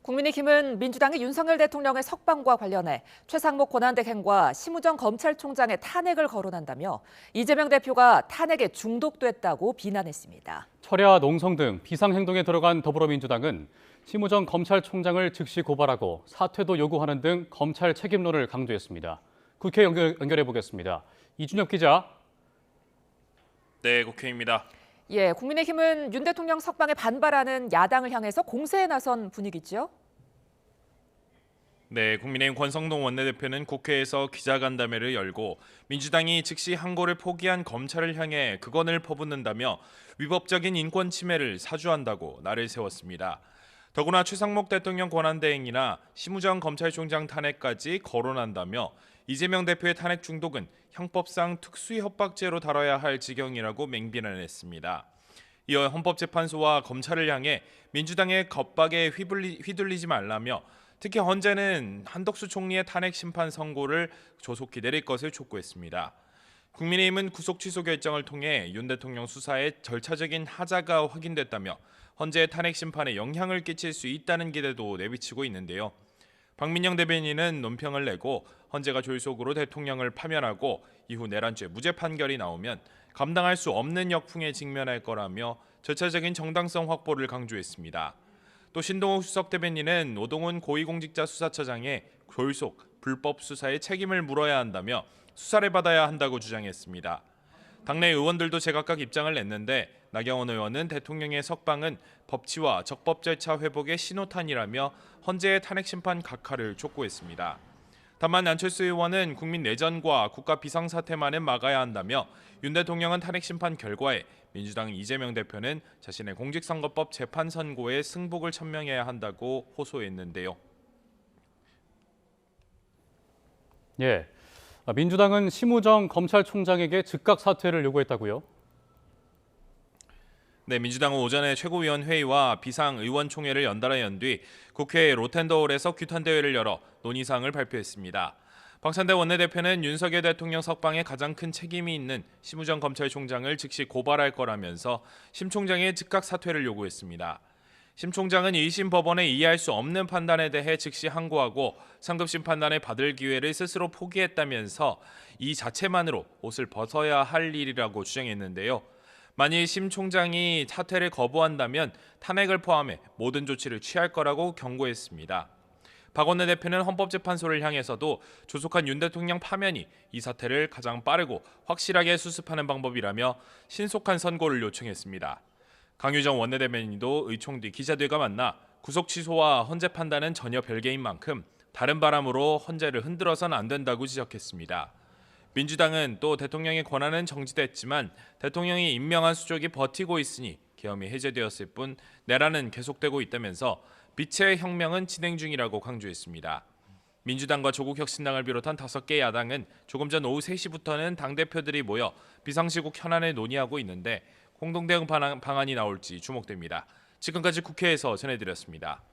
국민의힘은 민주당이 윤석열 대통령의 석방과 관련해 최상목 권한대행과 심우정 검찰총장의 탄핵을 거론한다며 이재명 대표가 탄핵에 중독됐다고 비난했습니다. 철야, 농성 등 비상행동에 들어간 더불어민주당은 심우정 검찰총장을 즉시 고발하고 사퇴도 요구하는 등 검찰 책임론을 강조했습니다. 국회 연결해 보겠습니다. 이준엽 기자. 네, 국회입니다. 국민의힘은 윤 대통령 석방에 반발하는 야당을 향해서 공세에 나선 분위기죠. 네, 국민의힘 권성동 원내대표는 국회에서 기자간담회를 열고 민주당이 즉시 항고를 포기한 검찰을 향해 극언을 퍼붓는다며 위법적인 인권 침해를 사주한다고 날을 세웠습니다. 더구나 최상목 대통령 권한대행이나 심우정 검찰총장 탄핵까지 거론한다며 이재명 대표의 탄핵 중독은 형법상 특수협박죄로 다뤄야 할 지경이라고 맹비난했습니다. 이어 헌법재판소와 검찰을 향해 민주당의 겁박에 휘둘리지 말라며 특히 헌재는 한덕수 총리의 탄핵 심판 선고를 조속히 내릴 것을 촉구했습니다. 국민의힘은 구속 취소 결정을 통해 윤 대통령 수사의 절차적인 하자가 확인됐다며 헌재의 탄핵 심판에 영향을 끼칠 수 있다는 기대도 내비치고 있는데요. 박민영 대변인은 논평을 내고 헌재가 졸속으로 대통령을 파면하고 이후 내란죄 무죄 판결이 나오면 감당할 수 없는 역풍에 직면할 거라며 절차적인 정당성 확보를 강조했습니다. 또 신동욱 수석 대변인은 노동훈 고위공직자 수사처장의 졸속 불법 수사에 책임을 물어야 한다며 수사를 받아야 한다고 주장했습니다. 당내 의원들도 제각각 입장을 냈는데 나경원 의원은 대통령의 석방은 법치와 적법 절차 회복의 신호탄이라며 헌재의 탄핵 심판 각하를 촉구했습니다. 다만 안철수 의원은 국민 내전과 국가 비상사태만은 막아야 한다며 윤 대통령은 탄핵 심판 결과에 민주당 이재명 대표는 자신의 공직선거법 재판 선고에 승복을 천명해야 한다고 호소했는데요. 민주당은 심우정 검찰총장에게 즉각 사퇴를 요구했다고요? 네, 민주당은 오전에 최고위원회의와 비상의원총회를 연달아 연 뒤 국회 로텐더홀에서 규탄대회를 열어 논의사항을 발표했습니다. 박찬대 원내대표는 윤석열 대통령 석방에 가장 큰 책임이 있는 심우정 검찰총장을 즉시 고발할 거라면서 심 총장의 즉각 사퇴를 요구했습니다. 심 총장은 1심 법원의 이해할 수 없는 판단에 대해 즉시 항고하고 상급심 판단을 받을 기회를 스스로 포기했다면서 이 자체만으로 옷을 벗어야 할 일이라고 주장했는데요. 만일 심 총장이 사퇴를 거부한다면 탄핵을 포함해 모든 조치를 취할 거라고 경고했습니다. 박 원내대표는 헌법재판소를 향해서도 조속한 윤 대통령 파면이 이 사태를 가장 빠르고 확실하게 수습하는 방법이라며 신속한 선고를 요청했습니다. 강유정 원내대변인도 의총 뒤 기자들과 만나 구속 취소와 헌재 판단은 전혀 별개인 만큼 다른 바람으로 헌재를 흔들어선 안 된다고 지적했습니다. 민주당은 또 대통령의 권한은 정지됐지만 대통령이 임명한 수족이 버티고 있으니 계엄이 해제되었을 뿐 내란은 계속되고 있다면서 빛의 혁명은 진행 중이라고 강조했습니다. 민주당과 조국혁신당을 비롯한 5개 야당은 조금 전 오후 3시부터는 당대표들이 모여 비상시국 현안을 논의하고 있는데 공동대응 방안이 나올지 주목됩니다. 지금까지 국회에서 전해드렸습니다.